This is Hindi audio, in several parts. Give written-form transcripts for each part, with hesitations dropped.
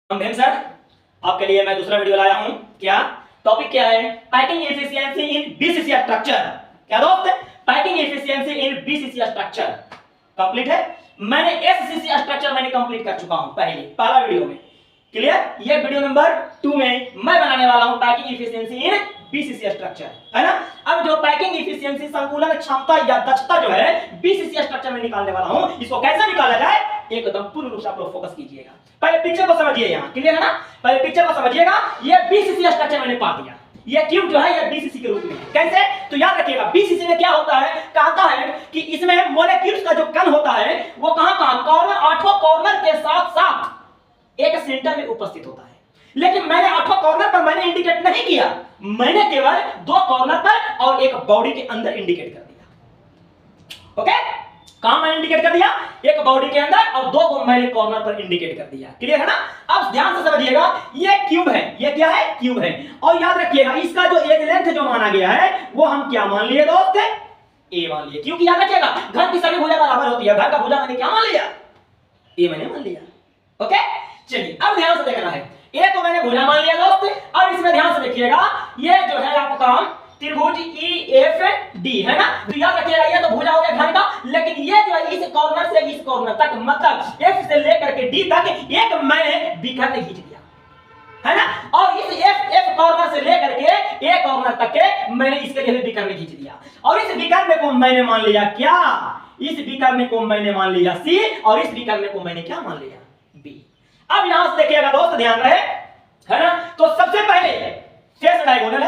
हम सर आपके लिए मैं दूसरा वीडियो लाया हूं। क्या टॉपिक क्या है? पैकिंग एफिशिएंसी इन बीसीसी स्ट्रक्चर। क्या दोस्त? पैकिंग एफिशिएंसी इन बीसीसी स्ट्रक्चर कंप्लीट है। मैंने एससीसी स्ट्रक्चर मैंने कंप्लीट कर चुका हूं पहला वीडियो में। क्लियर? ये वीडियो नंबर 2 में मैं बनाने वाला हूं पैकिंग एफिशिएंसी इन बीसीसी स्ट्रक्चर, है ना। अब जो पैकिंग एफिशिएंसी संकुलन क्षमता या दक्षता जो है बीसीसी स्ट्रक्चर में निकालने वाला हूं, इसको कैसे निकाला जाए एकदम पूर्ण रूप से आप लोग फोकस कीजिएगा। पहले पिक्चर को समझिए, यहां क्लियर है ना। पहले पिक्चर को समझिएगा। ये बीसीसी स्ट्रक्चर मैंने पा दिया। ये क्यूब जो है ये बीसीसी के रूप में कैसे, तो याद रखिएगा बीसीसी में क्या होता है, कहता है कि इसमें मॉलिक्यूल्स का जो कण होता है वो कहां कॉर्नर, आठों कॉर्नर के साथ साथ एक सेंटर में उपस्थित होता है। लेकिन मैंने आठों कॉर्नर पर मैंने इंडिकेट नहीं किया, मैंने केवल 2 कॉर्नर पर और एक बॉडी के अंदर इंडिकेट कर दिया। ओके, कहां मैंने इंडिकेट कर दिया? एक बॉडी के अंदर और 2 को मैंने कॉर्नर पर इंडिकेट कर दिया। क्लियर है ना। अब ध्यान से समझिएगा, ये क्यूब है, ये क्या है? क्यूब है। और याद रखिएगा इसका जो एज लेंथ जो माना गया है वो हम क्या मान लिए दोस्त? ए मान लिए। क्योंकि याद रखिएगा घन की सभी भुजा बराबर होती है। घन का भुजा मैंने क्या मान लिया? ए मैंने मान लिया। ओके, चलिए अब ध्यान से देखना है। ए तो मैंने भुजा मान लिया दोस्त। अब इसमें ध्यान से देखिएगा, ये जो है आपका त्रिभुज EFD है ना। तो याद रखिएगा ये तो भुजा हो गया घन का, लेकिन ये जो है इस कॉर्नर से इस कॉर्नर तक, मतलब F से लेकर के D तक एक मैंने विकर्ण खींच दिया, है ना। और इस F कॉर्नर से लेकर के A कॉर्नर तक के मैंने इसके लिए विकर्ण खींच दिया। और इस विकर्ण को मैंने मान लिया क्या? इस विकर्ण को मैंने मान लिया C, और इस विकर्ण को मैंने क्या मान लिया? B। अब यहां से देखिएगा दोस्त, ध्यान रहे, है ना। तो सबसे पहले फेस डायगोनल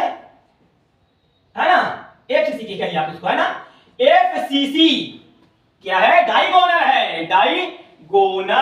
है ना, FCC की कहिए आप इसको, है ना। FCC क्या है? डायगोनल है, डायगोनल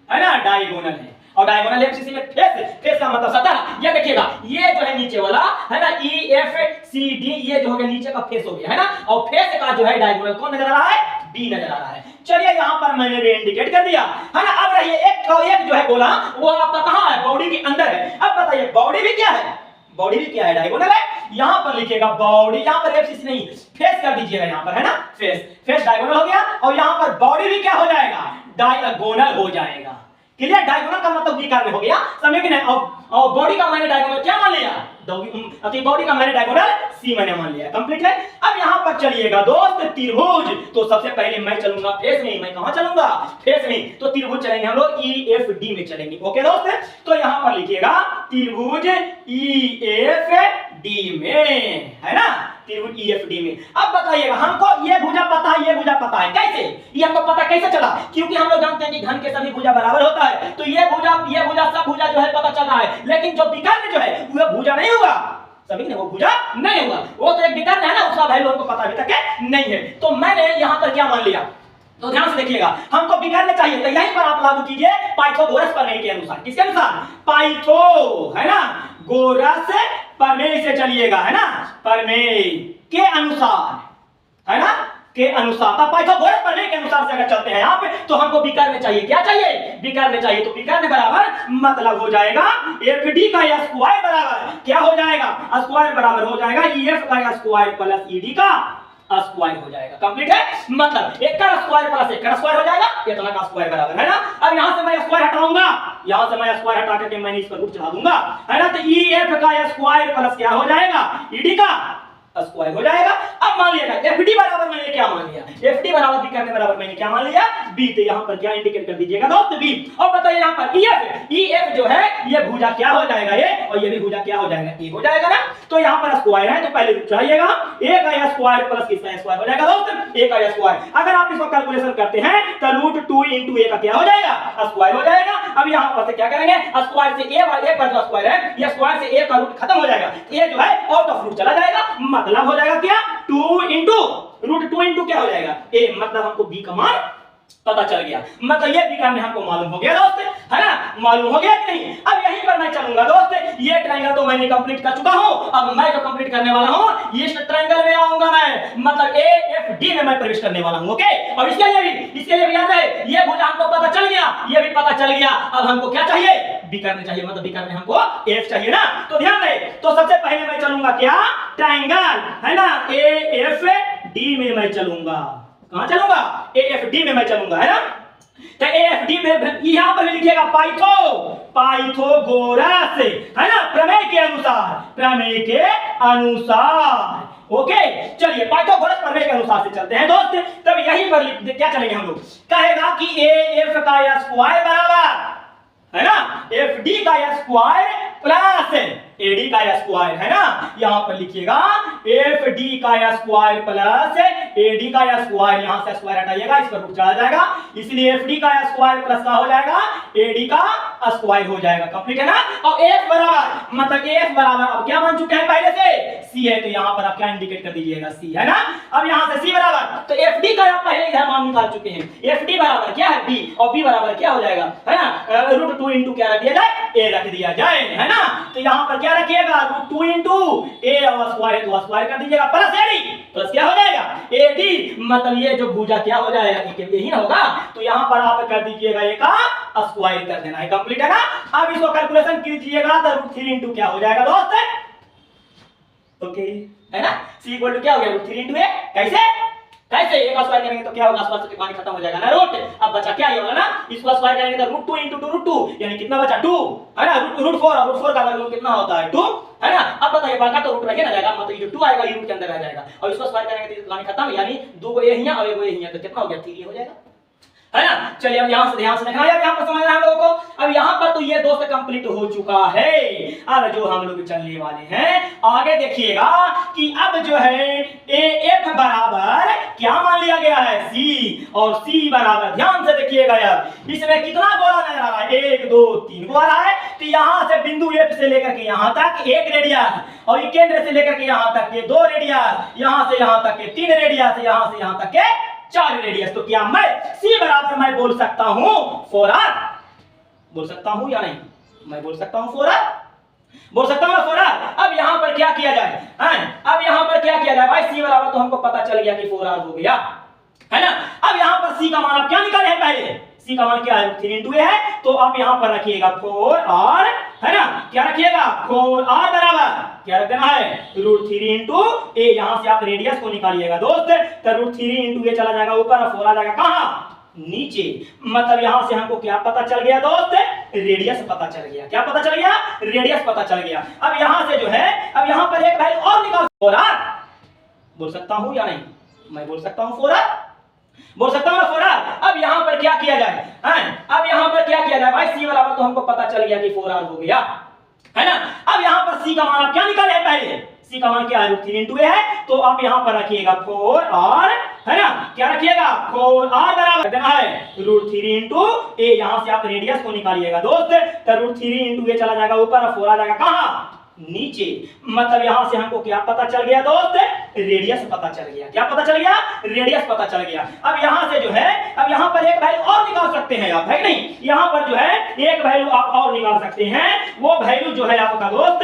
है ना, डायगोनल है। और डायगोनल FCC में फेस का मतलब सतह। ये देखिएगा ये जो है नीचे वाला है ना EFCD, ये जो हो गया नीचे का फेस हो गया, है ना। और फेस का जो है डायगोनल कौन नजर आ रहा है? D नजर आ रहा है। चलिए यहां पर मैंने भी इंडिकेट कर दिया, है ना। अब रहिए एक जो है गोला वो आपका कहां है? बॉडी के अंदर है। अब बताइए बॉडी भी क्या है? बॉडी भी क्या है? डायगोनल है। यहां पर लिखिएगा बॉडी, यहां पर FCC नहीं फेस कर दीजिएगा यहां पर, है ना। फेस डायगोनल हो गया, और यहां पर बॉडी भी क्या हो जाएगा? डायगोनल हो जाएगा। क्लियर? डायगोनल का मतलब विकर्ण हो गया, समझ गए ना। और बॉडी का मैंने डायगोनल क्या मान लिया? बॉडी का मैंने डायगोनल C मैंने मान लिया। कंप्लीट है। अब यहां पर चलिएगा दोस्त त्रिभुज। तो सबसे पहले मैं चलूंगा फेस में। मैं कहां चलूंगा? फेस में। तो त्रिभुज चलेंगे हम लोग EFD में चलेंगे। ओके दोस्त, तो यहां पर लिखिएगा त्रिभुज EFD में, है ना, त्रिभुज EFD में। अब बताइएगा हमको ये भुजा पता है, ये भुजा पता है, कैसे? ये हमको पता कैसे चला? क्योंकि हम लोग जानते हैं कि घन के सभी भुजा बराबर होता है। तो ये भुजा सब भुजा जो है पता चल रहा है, लेकिन जो विकर्ण जो है वो भुजा नहीं होगा, सभी ने वो भुजा नहीं होगा, वो तो एक विकर्ण है ना, उसका वैल्यू हमको पता अभी तक नहीं है। तो मैंने यहां पर क्या मान लिया? तो ध्यान से देखिएगा, हमको विकर्ण चाहिए, तो यहीं पर आप लागू कीजिए पाइथागोरस प्रमेय के अनुसार। किसके अनुसार? पाइथो, है ना, गोरस प्रमेय से चलिएगा, है ना, प्रमेय के अनुसार, है ना, के अनुसार। तब पाइथागोरस प्रमेय के अनुसार से अगर चलते हैं आप, तो हमको विकर्ण चाहिए। क्या चाहिए? विकर्ण चाहिए। तो विकर्ण बराबर मतलब हो जाएगा FD का स्क्वायर बराबर क्या हो जाएगा? स्क्वायर बराबर हो जाएगा EF का स्क्वायर प्लस ED का स्क्वायर हो जाएगा। कंप्लीट है। मतलब एक का स्क्वायर प्लस एक का स्क्वायर हो जाएगा, इतना का स्क्वायर बराबर, है ना। अब यहां से मैं स्क्वायर हटाऊंगा, यहां से मैं स्क्वायर हटा करके मैंने इस पर रूट चढ़ा दूंगा, है ना। तो EF का स्क्वायर प्लस क्या हो जाएगा? ED का स्क्वायर हो जाएगा। अब मान लिया FD बराबर मैंने क्या मान लिया? FD बराबर विकर्ण बराबर मैंने क्या मान लिया? B। तो यहां पर क्या इंडिकेट कर दीजिएगा दोस्त? B। अब बताइए यहां पर EF जो है ये भुजा क्या हो जाएगा? ये, और ये भी भुजा क्या हो जाएगा? E हो जाएगा ना। तो यहां पर स्क्वायर है तो पहले रूट चाहिएगा, a का स्क्वायर प्लस किसका स्क्वायर हो जाएगा दोस्त? a का स्क्वायर। अगर आप इसको कैलकुलेशन करते हैं तो √2 * a का क्या हो जाएगा? स्क्वायर हो जाएगा। अब यहां पर से क्या करेंगे? स्क्वायर से a पर जो स्क्वायर है ये स्क्वायर से a का रूट खत्म हो जाएगा, a जो है आउट ऑफ रूट चला जाएगा, मतलब हो जाएगा क्या? 2 * √2 क्या हो जाएगा? a। मतलब हमको b का मान पता चल गया, मतलब ये विकर्ण हमको मालूम हो गया दोस्त, है ना। मालूम हो गया कि नहीं? अब यहीं पर मैं चलूंगा दोस्त। ये ट्रायंगल तो मैंने कंप्लीट कर चुका हूं, अब मैं जो कंप्लीट करने वाला हूं इस ट्रायंगल में आऊंगा मैं, मतलब AFD में मैं प्रवेश करने वाला हूं। ओके, और इसके लिए भी याद है ये भुजा हमको पता चल गया, ये भी पता चल गया। अब हमको क्या चाहिए? विकर्ण चाहिए, मतलब विकर्ण हमको F चाहिए ना। तो ध्यान रहे, तो सबसे पहले मैं चलूंगा क्या? ट्रायंगल, है ना, AFD में मैं चलूंगा। कहां चलूंगा? AFD में मैं चलूंगा, है ना। तो AFD में यहां पर लिखिए लिखिएगा पाइथागोरस, है ना, प्रमेय के अनुसार, प्रमेय के अनुसार। ओके, चलिए पाइथागोरस प्रमेय के अनुसार से चलते हैं दोस्त। तब यहीं पर क्या चलेंगे हम लोग, कहेगा कि ए एफ का स्क्वायर बराबर, है ना, एफ डी का स्क्वायर प्लस एडी का स्क्वायर, है ना, यहां पर लिखिएगा एफ डी का स्क्वायर प्लस एडी का स्क्वायर, यहां से स्क्वायर हटाइएगा, इस पर रूट चला जाएगा, इसलिए एफ डी का स्क्वायर प्लस का हो जाएगा एडी का स्क्वायर हो जाएगा। कंप्लीट है ना। और एफ बराबर, मतलब एफ बराबर अब क्या मान चुके हैं पहले से, सी है, तो यहां पर आप क्या इंडिकेट कर दीजिएगा, सी, है ना। अब यहां से सी बराबर, तो एफ डी का आप पहले इधर मान निकाल चुके हैं, एफ डी बराबर क्या है, बी, और बी बराबर क्या हो जाएगा, है ना, रूट 2 इंटू क्या रख दिया जाए, ए रख दिया जाए, है ना। तो यहां पर क्या रखिएगा, रूट 2 इंटू ए और स्क्वायर, तो स्क्वायर कर दीजिएगा, प्लस एडी, प्लस क्या हो जाएगा, एडी, मतलब ये जो भुजा क्या हो जाएगा, यही ना होगा, तो यहां पर आप कर दीजिएगा ए का स्क्वायर कर देना है। कंप्लीट है ना। अब इसको कैलकुलेशन कीजिएगा तो रूट 3 इंटू क्या हो जाएगा दोस्त, ओके, है ना, c इक्वल टू क्या हो गया, रूट 3 इंटू ए, कैसे कैसे एक स्क्वायर करेंगे तो क्या होगा, स्क्वायर से पानी खत्म हो जाएगा ना, रूट, अब बचा क्या ये वाला ना, इसको स्क्वायर करेंगे तो रूट 2 इंटू 2 रूट 2, यानी कितना बचा 2, है ना, रूट 4, और रूट 4 का वैल्यू कितना होता है 2, है ना। अब बताइए बड़का तो रूट रखे ना जाएगा, मतलब ये जो 2 आएगा ये रूट के अंदर आ जाएगा, और इसको स्क्वायर करेंगे तो पानी खत्म, यानी 2 को ये ही है और 1 को ये ही है, तो कितना हो गया 3 हो जाएगा, है ना। चलिए अब यहां से ध्यान से देखना है, यहां पर समझना है हम लोगों को। अब यहां पर तो ये दोस्त कंप्लीट हो चुका है। अब जो हम लोग चलने वाले हैं आगे देखिएगा कि अब जो है ए एफ बराबर क्या मान लिया गया है, सी, और सी बराबर, ध्यान से देखिएगा यार, इसमें कितना गोला नजर आ रहा है, 1 2 3 को आ रहा है। तो यहां से बिंदु एफ से लेकर के यहां तक 1 रेडियस, और ये केंद्र से लेकर के यहां तक के 2 रेडियस, यहां से यहां तक के 3 रेडियस, यहां से यहां तक के 4 रेडियस। तो क्या मैं C बराबर मैं बोल सकता हूं 4r, बोल सकता हूं या नहीं, मैं बोल सकता हूं 4r, बोल सकता हूं 4r। अब यहां पर क्या किया जाए, अब यहां पर क्या किया जाए भाई, C बराबर तो हमको पता चल गया कि 4r हो गया, है ना। अब यहां पर C का मान आप क्या निकाले हैं, पहले C का मान क्या है, 3 इंटू ए है, तो आप यहां पर रखिएगा 4r, है ना, क्या रखिएगा 4r बराबर क्या रख देना है, रूट 3 इंटू ए, यहां से आप रेडियस को निकालिएगा दोस्त, तो रूट 3 इंटू ए चला जाएगा ऊपर और 4 आ जाएगा कहां, नीचे। मतलब यहां से हमको क्या पता चल गया दोस्त, रेडियस पता चल गया, क्या पता चल गया, रेडियस पता चल गया। अब यहां से जो है, अब यहां पर एक वैल्यू और निकाल, 4r, बोल सकता हूं या नहीं, मैं बोल सकता हूं 4r, बोल सकता हूं ना 4r। अब यहां पर क्या किया जाए, अब यहां पर क्या किया जाए भाई, C बराबर तो हमको पता चल गया कि 4r हो गया, है ना। अब यहां पर C का मान आप क्या निकाले हैं, पहले C का मान क्या है, रूट 3 इंटू ए है, तो आप यहां पर रखिएगा 4r, है ना, क्या रखिएगा 4r बराबर देना है रूट 3 इंटू ए, यहां से आप रेडियस को निकालिएगा दोस्त, तो रूट 3 इंटू ए चला जाएगा ऊपर और 4 आ जाएगा कहां, नीचे। मतलब यहां से हमको क्या पता चल गया दोस्त, रेडियस पता चल गया, क्या पता चल गया, रेडियस पता चल गया। अब यहां से जो है, अब यहां पर एक वैल्यू और निकाल सकते हैं आप, है नहीं, यहां पर जो है एक वैल्यू आप और निकाल सकते हैं, वो वैल्यू जो है आपका दोस्त,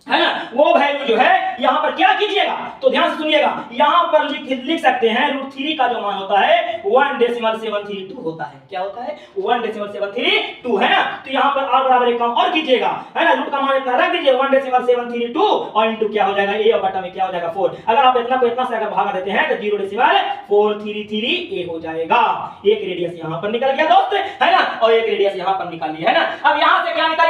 है ना, वो वैल्यू जो है यहां पर क्या कीजिएगा, तो ध्यान से सुनिएगा, यहां पर लिख सकते हैं रूट 3 का जो मान होता है 1.732 होता है, क्या होता है 1.732, है ना। तो यहां पर r बराबर एक काम और कीजिएगा, है ना, रूट का मान इतना रख दीजिए 1.732 और इंटू क्या हो जाएगा, a और बटा में क्या हो जाएगा 4। अगर आप इतना को इतना से अगर भागा देते हैं तो 0.433 a हो जाएगा। एक रेडियस यहां पर निकल गया दोस्त, है ना, और एक रेडियस यहां पर निकाल लिया, है ना। अब यहां से क्या निकाल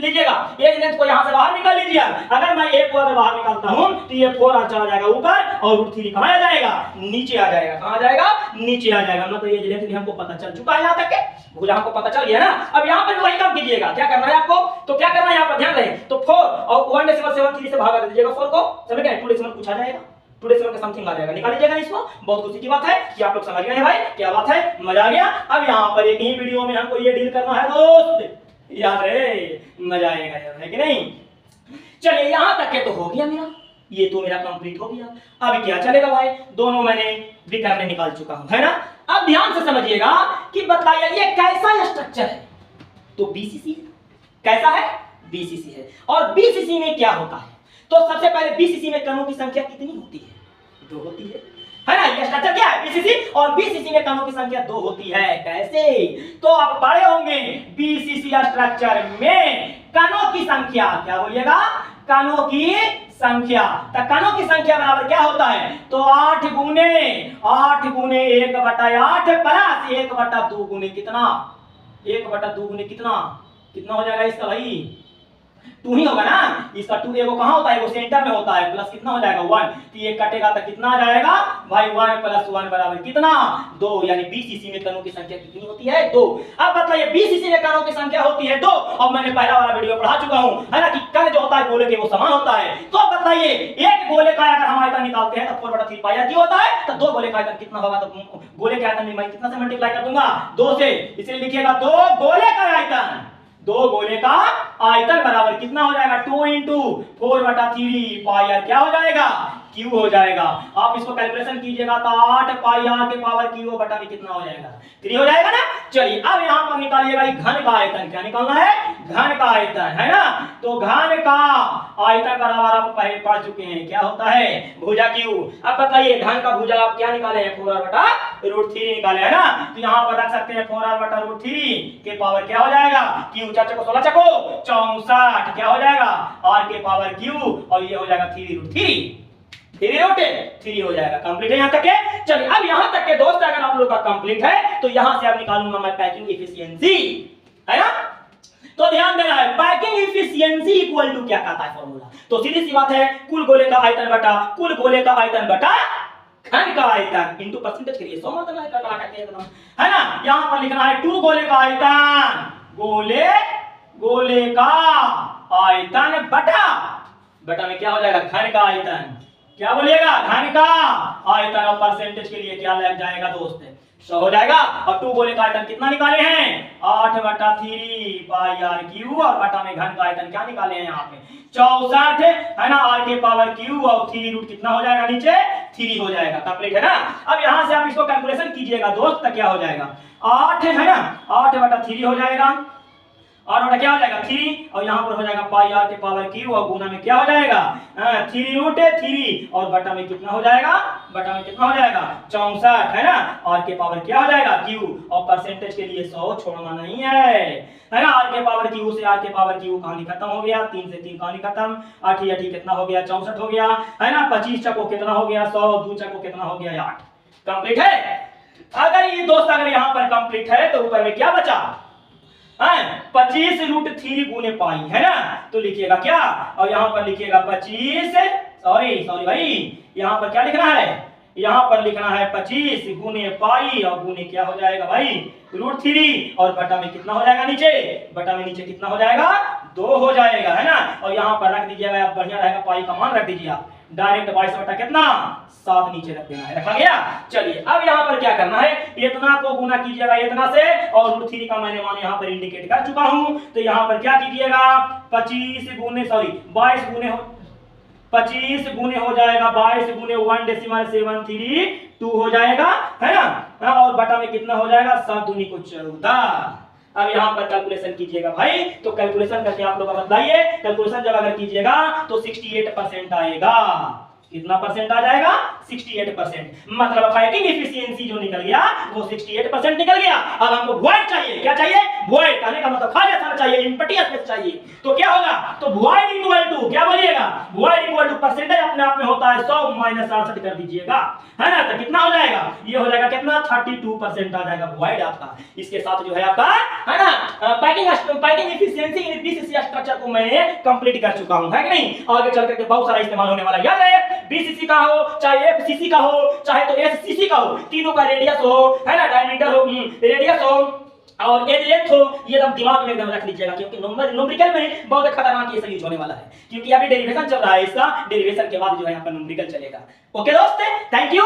लीजिएगा, एक लेंथ को यहां से बाहर निकाल लीजिए। अगर मैं एक को अगर बाहर निकालता हूं तो ये 4 चला जाएगा ऊपर और रूट 3 कहां आ जाएगा, नीचे आ जाएगा, कहां आ जाएगा, नीचे आ जाएगा। मतलब ये लेंथ भी हमको पता चल चुका है, यहां तक के भुजा हमको पता चल गया ना। अब यहां पर वही काम कीजिएगा, क्या करना है आपको, तो क्या करना है यहां पर ध्यान रहे, तो 4 और 1.732 से भागा दे दीजिएगा 4 को, समझ गए, 2 डेसिमल पूछा जाएगा, 2 डेसिमल का समथिंग आ जाएगा, निकाल लीजिएगा इसको। बहुत खुशी की बात है कि आप लोग समझ गए हैं भाई, क्या बात है, मजा आ गया। अब यहां पर एक ही वीडियो में हमको ये डील करना है दोस्त, याद है, मजा आएगा यार, है कि नहीं। चलिए यहां तक के तो हो गया मेरा, ये तो मेरा कंप्लीट हो गया। अब क्या चलेगा भाई, दोनों मैंने विकर्ण निकाल चुका हूं, है ना। अब ध्यान से समझिएगा कि बताइए ये कैसा स्ट्रक्चर है, तो बीसीसी कैसा है, बीसीसी है। और बीसीसी में क्या होता है, तो सबसे पहले बीसीसी में कणों की संख्या कितनी होती है, 2 होती है ना। ये स्ट्रक्चर क्या है, बीसीसी, और बीसीसी में कणों की संख्या 2 होती है। कैसे, तो आप पढ़े होंगे बीसीसी स्ट्रक्चर में कणों की संख्या, क्या बोलिएगा, कणों की संख्या, तो कणों की संख्या बराबर क्या होता है, तो 8 गुने 1/8 प्लस 1/2 गुने कितना, 1/2 गुने कितना कितना हो जाएगा इसका भाई 2 ही होगा ना। इसका 2 एगो कहाँ होता है वो सेंटर में होता है, प्लस कितना हो जाएगा 1। तो ये कटेगा तो कितना आ जाएगा भाई 1 + 1 बराबर कितना 2। यानी बीसीसी में कणों की संख्या कितनी होती है 2। अब बताइए बीसीसी में कणों की संख्या होती है 2। अब मैंने पहला वाला वीडियो पढ़ा चुका हूं है ना कि कण जो होता है गोले के वो समान होता है। तो अब बताइए एक गोले का अगर हम आयतन निकालते हैं तो 4/3 पाई आर क्यूब होता है। तो 2 गोले का आयतन कितना होगा, तो गोले के आयतन में मैं कितना से मल्टीप्लाई कर दूंगा 2 से, इसलिए लिखिएगा 2 गोले का आयतन, 2 गोले का आयतन बराबर कितना हो जाएगा 2 × 4/3 पाई आर क्या हो जाएगा क्यू हो जाएगा। आप इसको कैलकुलेशन कीजिएगा तो 8 पाई आर के पावर क्यू बटा में कितना हो जाएगा 3 हो जाएगा ना। चलिए अब यहां पर निकालिएगा घन का आयतन, क्या निकालना है घन का आयतन है ना। तो घन का आयतन बराबर आप पहले पढ़ चुके हैं क्या होता है भुजा क्यू। अब बताइए घन का भुजा आप क्या निकाले हैं 4r/√3 निकाले है ना। तो यहां पर रख सकते हैं 4r/√3 के पावर क्या हो जाएगा क्यू, 4 चको 16 चको 64 क्या हो जाएगा r के पावर क्यू और ये हो जाएगा 3√3 हो जाएगा। कंप्लीट है यहां तक के। चलिए अब यहां तक के दोस्त अगर आप लोग का कंप्लीट है तो यहां से अब निकालूंगा मैं पैकिंग एफिशिएंसी है ना। तो ध्यान देना है पैकिंग एफिशिएंसी इक्वल टू क्या कहता है फॉर्मूला। तो सीधी सी बात है कुल गोले का आयतन बटा कुल गोले का आयतन बटा घन का आयतन इनटू परसेंटेज करिए 100 मतलब है काटा के एकदम है ना। यहां पर लिखना है 2 गोले का आयतन गोले का आयतन बटा में क्या हो जाएगा घन का आयतन, क्या बोलिएगा घन का आयतन और परसेंटेज के लिए क्या लग जाएगा दोस्त 100 हो जाएगा। और 2 गोले का आयतन कितना निकाले हैं 8/3 पाई आर क्यू और बटा में घन का आयतन क्या निकाले हैं यहाँ पे 64 है ना r के पावर क्यू और 3 कितना हो जाएगा नीचे 3 हो जाएगा। कंप्लीट है ना। अब यहां से आप इसको कैलकुलेशन कीजिएगा दोस्त तो क्या हो जाएगा 8 है ना 8/3 हो जाएगा और बटा क्या हो जाएगा 3 और यहाँ पर हो जाएगा पाई आर के पावर क्यू और गुना में क्या हो जाएगा 3√3 और बटा में कितना हो जाएगा 64 है ना। आर के पावर क्या हो जाएगा क्यू और परसेंटेज के लिए 100 छोड़ना नहीं है ना। आर के पावर क्यू से आर के पावर क्यू कहानी खत्म हो गया, 3 से 3 कहानी खत्म, 8 कितना हो गया 64 हो गया है ना। 25 चको कितना हो गया 100, 2 चको कितना हो गया 8। कंप्लीट है। अगर ये दोस्त अगर यहाँ पर कंप्लीट है तो ऊपर में क्या बचा 25√3 गुने पाई है ना। तो लिखिएगा क्या और यहां पर लिखिएगा 25 सॉरी भाई यहां पर क्या लिखना है यहां पर लिखना है 25 गुने पाई और गुने क्या हो जाएगा भाई √3 और बटा में कितना हो जाएगा नीचे कितना हो जाएगा 2 हो जाएगा है ना। और यहां पर रख दीजिएगा बढ़िया रहेगा पाई का मान रख दीजिए आप डायरेक्ट 22 बटा कितना 7 नीचे रख देना है, रखा गया। चलिए अब यहाँ पर क्या करना है इतना को गुना कीजिएगा इतना से और √3 का मैंने मान यहाँ पर इंडिकेट कर चुका हूं। तो यहाँ पर क्या कीजिएगा 25 गुने हो जाएगा 22 गुने 1.732 हो जाएगा है ना। और बटा में कितना हो जाएगा 7 दूनी को 14। अब यहाँ पर कैलकुलेशन कीजिएगा भाई। तो कैलकुलेशन करके आप लोग बताइए कैलकुलेशन जब अगर कीजिएगा तो 68% आएगा। कितना परसेंट आ जाएगा 68%। मतलब पैकिंग एफिशिएंसी जो निकल गया वो 68% निकल गया। अब हमको वॉइड चाहिए, क्या चाहिए वॉइड, कहने का मतलब खाली स्थान चाहिए, एम्प्टी स्पेस चाहिए। तो क्या होगा तो वॉइड इक्वल टू क्या बोलिएगा वॉइड इक्वल टू परसेंटेज अपने आप में होता है 100 - 68 कर दीजिएगा है ना। तो कितना हो जाएगा ये हो जाएगा कितना 32% आ जाएगा वॉइड आपका। इसके साथ जो है आपका है ना पैकिंग एफिशिएंसी इन बीसीसी स्ट्रक्चर को मैंने कंप्लीट कर चुका हूं है कि नहीं। आगे चल करके बहुत सारा इस्तेमाल होने वाला याद है बीसीसी का हो चाहे एफसीसी का हो चाहे तो एससीसी का हो, तीनों का रेडियस हो है ना डायमीटर हो रेडियस हो और एज लेंथ हो, ये एकदम दिमाग में एकदम रख लीजिएगा क्योंकि न्यूमेरिकल में बहुत खतरनाक ये सब यूज होने वाला है क्योंकि अभी डेरिवेशन चल रहा है। इसका डेरिवेशन के बाद जो है यहाँ पर न्यूमेरिकल चलेगा। ओके दोस्त थैंक यू।